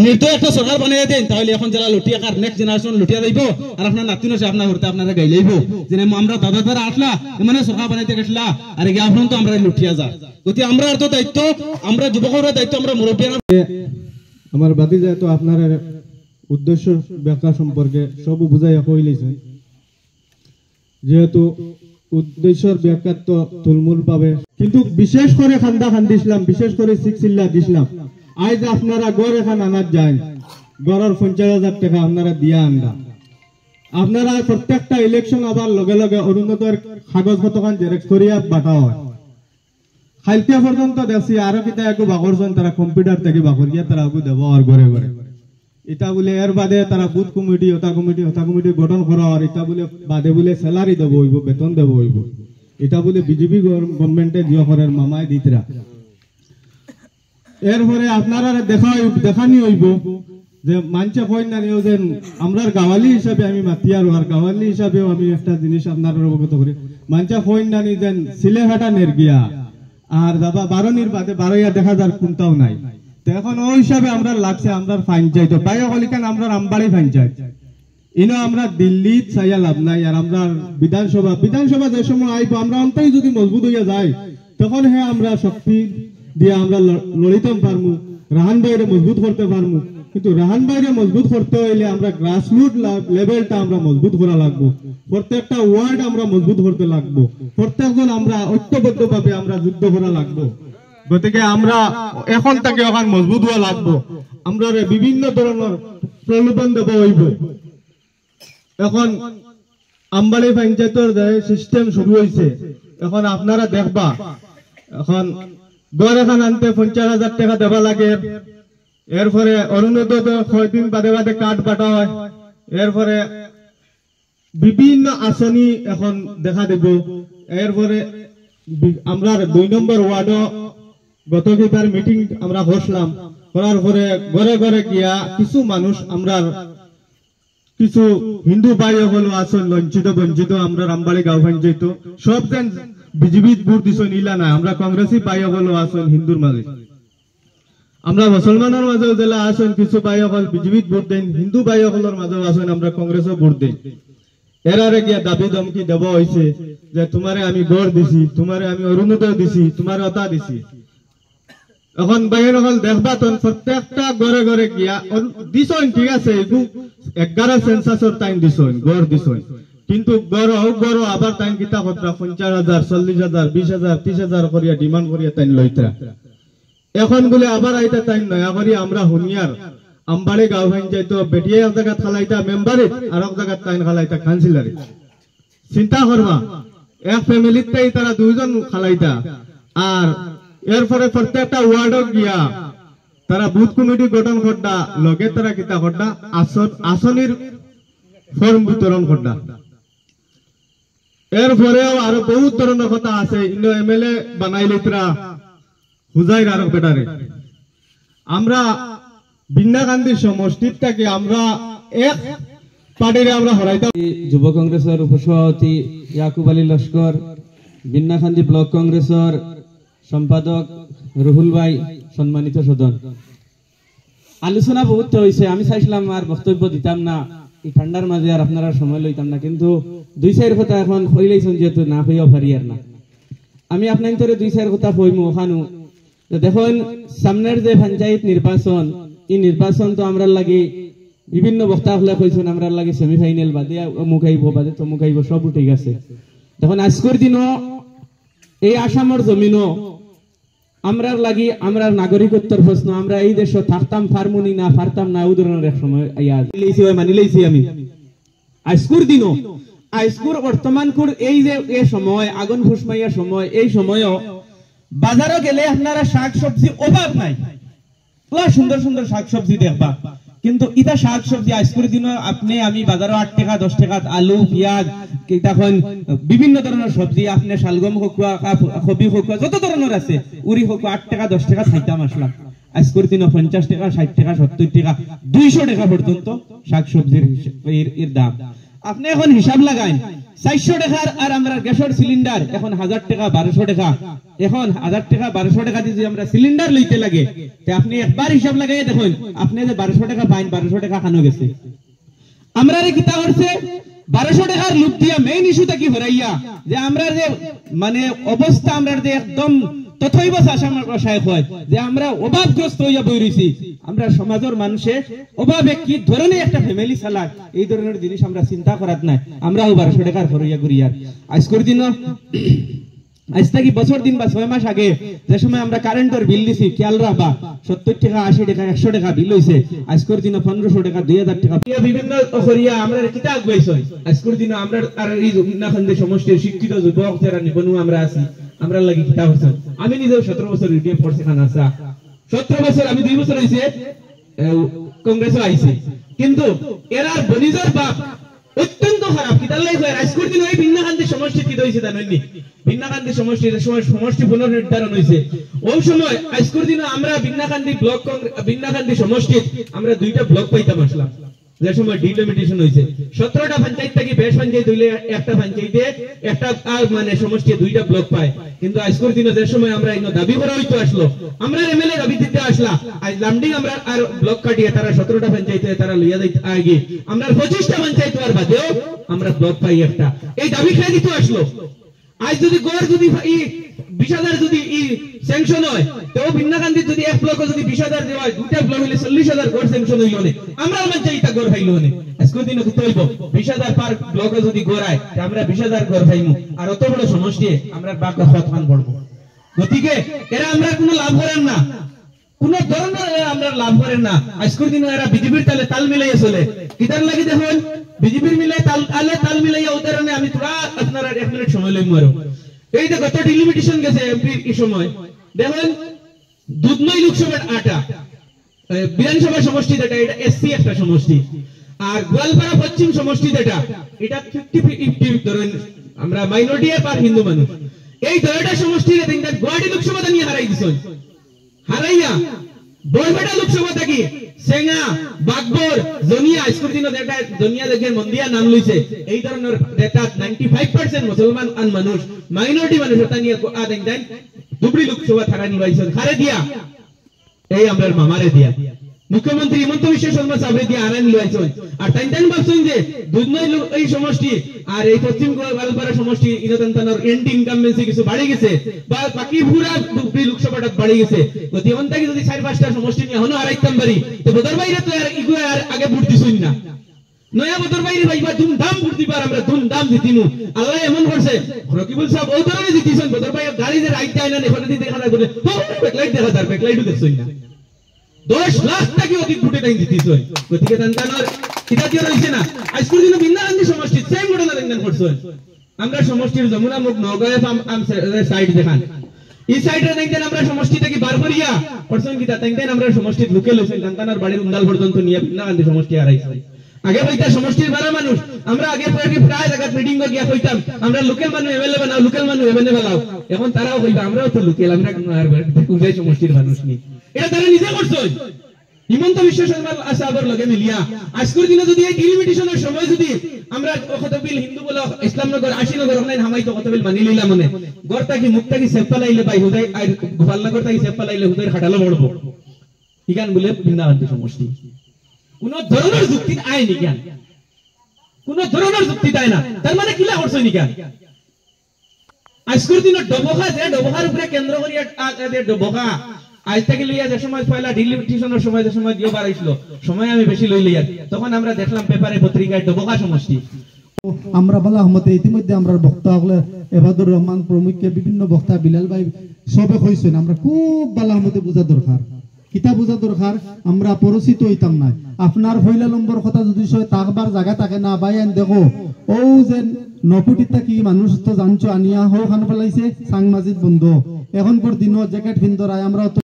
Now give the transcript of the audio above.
নির্দয় একটা সরকার বানিয়ে দেন, তাহলে এখন যারা লুটিয়া কার নেক্সট জেনারেশন লুটিয়া যাইব, আর আপনার নাতি নসে আপনার ঘরতে আপনারা গাইলেইব যে আমরা দাদা দ্বারা আসলা মানে সরকার বানাইতে গেছিলা, আর এখন তো আমরা লুটিয়া যা। গতি আমরা তো দায়িত্ব, আমরা যুবকরা দায়িত্ব, আমরা মুরব্বীরা। আমার বাতি যায় তো আপনার উদ্দেশ্য ব্যাখ্যা সম্পর্কে সব বুঝাইয়া কইলেছে, যেহেতু উদ্দেশ্যের ব্যাখ্যা তো তুলমুল পাবে, কিন্তু বিশেষ করে খান্দা খান্দিছিলাম, বিশেষ করে সিক্সিল্লা দিছিলাম। আজ আপনারা গড় এখান আনার যায়, গড়ের 50,000 টাকা আপনারা দিয়া আনবা। আপনারা প্রত্যেকটা ইলেকশন আবার লগে লগে অরুণোদয়ের কাগজ পত্রখান জেরক্স করিয়া বাটা হয়। খাইতে পর্যন্ত দেখছি আরো কিতা একটু বাকরছেন, তারা কম্পিউটার থেকে বাকরিয়া তারা দেব আর ঘরে ঘরে। এটা বলে এর বাদে তারা বুথ কমিটি হতা কমিটি গঠন করা, আর এটা বলে বাদে বলে স্যালারি দেব হইব, বেতন দেব হইব। এটা বলে বিজেপি গভর্নমেন্টে জিওখরের মামায় দিতরা। এরপরে আপনারা দেখানি হইব যে মানছে কই না নিও যে আমরার গাওয়ালি হিসাবে আমি মাতিয়ার, আর গাওয়ালি হিসাবেও আমি একটা জিনিস আপনার অবগত করি। মানছে কই না নি যে সিলেহাটা নেরগিয়া আর যাবা বারোনির বাদে বারোইয়া দেখা যার কোনটাও নাই। তো এখন ওই হিসাবে আমরা লাগছে আমরা ফাইন চাই, তো বাইরে কলিকান আমরা আমবাড়ি ফাইন চাই। ইনো আমরা দিল্লি চাইয়া লাভ নাই, আর আমরা বিধানসভা যে সময় আইব আমরা অন্তই যদি মজবুত হইয়া যায়, তখন হ্যাঁ আমরা শক্তি দিয়ে আমরা লড়িতে পারবো, রাহান বাইরে মজবুত করতে পারবো। কিন্তু রাহান বাইরে মজবুত করতে হইলে আমরা গ্রাসরুট লেভেলটা আমরা মজবুত করা লাগবো, প্রত্যেকটা ওয়ার্ড আমরা মজবুত করতে লাগবো, প্রত্যেকজন আমরা ঐক্যবদ্ধ ভাবে আমরা যুদ্ধ করা লাগবো। গতিকে আমরা এখন থেকে ওখান মজবুত হওয়া লাগবো। আমরা বিভিন্ন ধরনের প্রলোভন দেব হইব। এখন আমবাড়ি পঞ্চায়েতের যে সিস্টেম শুরু হয়েছে, এখন আপনারা দেখবা এখন গড় এখন আনতে 50,000 টাকা দেওয়া লাগে। এরপরে অরুণোদয় 6 দিন বাদে বাদে কার্ড বাটা হয়। এরপরে বিভিন্ন আসনি এখন দেখা দেব। এরপরে আমরা 2 নম্বর ওয়ার্ডও গতবার মিটিং আমরা বসলাম, করার পরে ঘরে ঘরে গিয়া কিছু মানুষ আমরা কিছু হিন্দু ভাই হলো আসন লঞ্চিত বঞ্চিত, আমরা রামবাড়ি গাঁও পঞ্চায়েত সব যেন বিজেপি ভোট দিছ নিলা না, আমরা কংগ্রেসি ভাই হলো আসন হিন্দুর মাঝে, আমরা মুসলমানের মাঝেও জেলা আসন কিছু ভাই হল বিজেপি ভোট দেন, হিন্দু ভাই হলের মাঝেও আসন আমরা কংগ্রেসও ভোট দেই। এরারে গিয়া দাবি ধমকি দেব হয়েছে যে তোমারে আমি গড় দিছি, তোমারে আমি অরুণোদয় দিছি, তোমার অতা দিছি। এখন বাইরে হল দেখবা তখন প্রত্যেকটা ঘরে ঘরে গিয়া দিছন, ঠিক আছে 11 সেন্সাসের টাইম দিছন, গড় দিছন, কিন্তু গড় আবার টাইম কিতা কতরা 50,000 40,000 20,000 30,000 করিয়া ডিমান্ড করিয়া টাইম লইতরা। এখন বলে আবার আইতা টাইম নয়া করি আমরা হুনিয়ার আমবাড়ি গাঁও পঞ্চায়েত বেটিয়া এক জায়গা খালাইতা মেম্বারে, আর এক জায়গা টাইম খালাইতা কাউন্সিলরে। চিন্তা করবা এক ফ্যামিলিতে তারা 2 জন খালাইতা, আর এরপরে প্রত্যেকটা ওয়ার্ড গিয়া তারা বুথ কমিটি গঠন করডা, লগে তারা কিতা করডা আসনির ফর্ম বিতরণ করডা। এরপরেও আরো বহুত ধরনের কথা আছে, ইনো এমএলএ বানাইলে তারা হুজাইর আরো বেটারে। আমরা বিন্নাকান্দি সমষ্টির থেকে আমরা এক পার্টিরে আমরা হরাইতাম। যুব কংগ্রেসের উপসভাপতি ইয়াকুব আলী লস্কর, বিন্নাকান্দি ব্লক কংগ্রেসের সম্পাদক রুহুল ভাই, সম্মানিত সদন, আলোচনা বহুত হয়েছে। আমি চাইছিলাম আর বক্তব্য দিতাম না এই ঠান্ডার মাঝে, আর আপনারা সময় লইতাম না, কিন্তু 2-4 কথা এখন হইলেইছেন, যেহেতু না হইয়া পারি আর না। আমি আপনার 2-4 কথা কইমু ওখানো। দেখুন সামনের যে পঞ্চায়েত নির্বাচন, এই নির্বাচন তো আমরা লাগে বিভিন্ন বক্তা হলে কইছেন আমরা লাগে সেমিফাইনাল বাদে অমুক আইব বাদে তমুক আইব, সব ঠিক আছে। দেখুন আজকের দিনও এই আসামের জমিনও আমরা লাগি আমরা নাগরিকত্বের প্রশ্ন, আমরা এই দেশে থাকতাম ফার্মুনি না পারতাম না, ওই ধরনের এক সময় মানি লাইছি আমি। আজকের দিনও আজকের বর্তমানকুর এই যে এই সময় আগুন ফুসমাইয়া সময়, এই সময়ও বাজারে গেলে আপনারা শাক সবজি অভাব নাই, সুন্দর সুন্দর শাক সবজি দেখবা, কিন্তু ইটা শাক সবজি আজকের দিন আপনি আমি বাজারে 8 টাকা 10 টাকা আলু পেঁয়াজ তখন বিভিন্ন ধরনের সবজি, আপনি শালগম হোকুয়া কবি হোকুয়া যত ধরনের আছে উড়ি হোকুয়া 8 টাকা 10 টাকা খাইতাম আসলাম। আজকের দিন 50 টাকা 60 টাকা 70 টাকা 200 টাকা পর্যন্ত শাক সবজির এর দাম। আপনি এখন হিসাব লাগাই 400 টাকার আর আমরা গ্যাসের সিলিন্ডার এখন 1000 টাকা 1200 টাকা, এখন 1000 টাকা 1200 টাকা দিয়ে আমরা সিলিন্ডার লইতে লাগে, তে আপনি একবার হিসাব লাগাই দেখুন আপনি যে 1200 টাকা পাইন 1200 টাকা খানো গেছে। আমরা রে কিতা করছে 1200 টাকার লুট দিয়া মেইন ইস্যুটা কি হরাইয়া যে আমরা যে মানে অবস্থা আমরা যে একদম তথৈব শাসক হয় যে আমরা অভাবগ্রস্ত হইয়া বই রইছি, আমরা সমাজের মানুষে অভাবে কি ধরনের একটা ফ্যামিলি চালায় এই ধরনের জিনিস আমরা চিন্তা করাত নাই, আমরাও 1200 টাকার হরাইয়া ঘুরিয়ার আজকের দিন আজ থেকে বছর দিন বা 6 মাস আগে যে সময় আমরা কারেন্টের বিল দিছি খেয়াল রাখবা 70 টাকা 80 টাকা 100 টাকা বিল হইছে, আজকের দিন 1500 টাকা 2000 টাকা বিভিন্ন করিয়া আমরা কিতা আগুয়াইছই। আজকের দিন আমরা আর এই জমিনাখন্দে সমষ্টির শিক্ষিত যুবক যারা নিবনু আমরা আছি আমরা লাগি কিতা হইছে। আমি নিজেও 17 বছর ইউডিএফ পড়ছি খানাসা, 17 বছর আমি 2 বছর হইছে কংগ্রেসে আইছি, কিন্তু এরার বনিজর বাপ অত্যন্ত খারাপ কিতার লাই হয়। আজকের দিন ওই ভিন্নাকান্দি সমষ্টি কি হইছে জানেননি, ভিন্নাকান্দি সমষ্টির সময় সমষ্টি পুনর্নির্ধারণ হইছে ওই সময় আজকের দিন আমরা ভিন্নাকান্দি ব্লক ভিন্নাকান্দি সমষ্টি আমরা 2টা ব্লক পাইতাম আসলাম যে সময় ডিলিমিটেশন হইছে। 17টা পঞ্চায়েত থেকে বেশ পঞ্চায়েত হইলে একটা পঞ্চায়েতে একটা মানে সমষ্টি 2টা ব্লক পায়, কিন্তু আজকের দিনে যে সময় আমরা ইনো দাবি করা হইতো আসলো আমরা এমএলএ দাবি দিতে আসলা আজ লামডিং আমরা আর ব্লক কাটিয়ে তারা 17টা পঞ্চায়েতে তারা লইয়া যাইতে আগে আমরা 25টা পঞ্চায়েত আর বাদেও আমরা ব্লক পাই একটা, এই দাবি খেয়ে দিতে আসলো। আজ যদি গড় যদি 20,000 যদি স্যাংশন হয় তো ভিন্নাকান্দি যদি এক ব্লক যদি 20,000 দেওয়া হয় 2টা ব্লক হইলে 40,000 গড় স্যাংশন হইল না, আমরা পঞ্চায়েতটা গড় পাইলো না। আজকের দিনে কত হইব 20,000 পার ব্লকে যদি গড়ায় আমরা 20,000 গড় পাইমু আর অত বড় সমষ্টি আমরা বাক খতমান পড়ব। গতিকে এরা আমরা কোনো লাভ করেন না, কোন ধরনের আমরা লাভ করেন না। আজকের দিনে এরা বিজেপির তালে তাল মিলাইয়া চলে কিতার লাগি দেখুন বিজেপির মিলাই তাল মিলাইয়া উদাহরণে আমি তোরা আপনারা 1 মিনিট সময় লইমু আর এই যে গত ডিলিমিটেশন গেছে এমপির এই সময় দেখেন দুধনই লোকসভার 8টা বিধানসভা সমষ্টি যেটা এটা এসসি একটা সমষ্টি আর গোয়ালপাড়া পশ্চিম সমষ্টি যেটা এটা 50-50 ধরেন আমরা মাইনরিটি আর হিন্দু মানুষ, এই 2টা সমষ্টিতে তিনটা গুয়াহাটি লোকসভা নিয়ে হারাই দিছেন, হারাইয়া বরপেটা লোকসভা থাকি সেঙ্গা বাগবর জনিয়া আজকের দিনে যেটা জনিয়া দেখেন মন্দিয়া নাম লইছে এই ধরনের যেটা 95% মুসলমান আন মানুষ মাইনরিটি মানুষ ওটা নিয়ে দেখেন ধুবড়ি লোকসভা থাকা নির্বাচন হারে দিয়া এই আমরা মামারে দিয়া মুখ্যমন্ত্রী হিমন্ত বিশ্ব শর্মা সাহেব দিয়ে আনান লইছেন আর টাইটান বলছেন যে দুধনই এই সমষ্টি আর এই পশ্চিম গোয়ালপাড়া সমষ্টি ইনতন্তনর এন্টি ইনকামবেন্সি কিছু বাড়ি গেছে বা বাকি পুরা ধুবড়ি লোকসভাটা বাড়ি গেছে, গতি অন্তাকি যদি 4-5টা সমষ্টি নিয়ে হনো হারাইতাম পারি তো বদর বাইরে তো আর ইগু আর আগে ভোট দিছুন না, নয়া বদর বাইরে ভাইবা ধুমধাম ভোট দিবার আমরা ধুমধাম জিতিনু। আল্লাহ এমন করছে রকিবুল সাহেব ওই ধরনের জিতিছেন বদর ভাই গাড়ি যে রাইট যায় না এখানে দিতে দেখা যায় ব্যাকলাইট দেখা যায় ব্যাকলাইটও দেখছই না 10 লাখ টাকা অধিক ভোটে তাই জিতিছেন। গতিকে তান্তানোর কিতা দিয়ে রইছে না আজকের দিনে ভিন্নাকান্দি সমষ্টি সেম ঘটনা দেখেন করছেন আমরা সমষ্টির যমুনা মুখ নগরে সাইড দেখান এই সাইডে দেখেন আমরা সমষ্টি থেকে বার করিয়া করছেন কিতা দেখেন আমরা সমষ্টির লোকে লইছেন তান্তানোর বাড়ির উন্দাল পর্যন্ত নিয়ে ভিন্নাকান্দি সমষ্টি হারাইছে। আগে হইতা সমষ্টির বারা মানুষ আমরা আগে প্রায় জায়গা মিটিং গিয়া কইতাম আমরা লোকাল মানুষ এমএলএ বানাও লোকাল মানুষ এমএলএ বানাও, এখন তারাও কইবা আমরাও তো লোকাল আমরা উদয় সমষ্টির মানুষ নি, এটা তারা নিজে করছে হিমন্ত বিশ্ব শর্মা সাহেবের লগে মিলিয়া। আজকের দিনে যদি এই ডিলিমিটেশনের সময় যদি আমরা কতবিল হিন্দু বলে ইসলামনগর 80 নগর অনলাইন হামাই তো কতবিল মানি লইলাম মনে গড়টা কি মুক্তা কি সেফ পালাইলে ভাই হুদাই আর গোপালনগর থেকে সেফ পালাইলে হুদাই খাটালো মরবো ইগান বলে ভিন্নাকান্দি সমষ্টি কোন ধরনের যুক্তি আয় নি জ্ঞান কোন ধরনের যুক্তি দেয় না, তার মানে কিলা করছে নি জ্ঞান। আজকের দিনে ডবখা যে ডবখার উপরে কেন্দ্র করিয়া ডবখা আজ থেকে লইয়া যে সময় পয়লা ডিলিমিটেশনের সময় যে সময় দিও বাড়াইছিল সময় আমি বেশি লই লইয়া তখন আমরা দেখলাম পেপারে পত্রিকায় ডবখা সমষ্টি আমরা বলা হমতে ইতিমধ্যে আমরা বক্তা হলে এবাদুর রহমান প্রমুখকে বিভিন্ন বক্তা বিলাল ভাই সবে কইছেন আমরা খুব বালা হমতে বোঝা দরকার কিতা বোঝা দরকার আমরা পরিচিত হইতাম না আপনার ফয়লা নম্বর কথা যদি সয় তাকবার জায়গা থাকে না ভাই আন দেখো ও যে নপুটিতা কি মানুষ তো জানছো আনিয়া হো খান ফেলাইছে সাং মাজিদ বন্ধ এখন পর দিন জ্যাকেট পিন্দরায় আমরা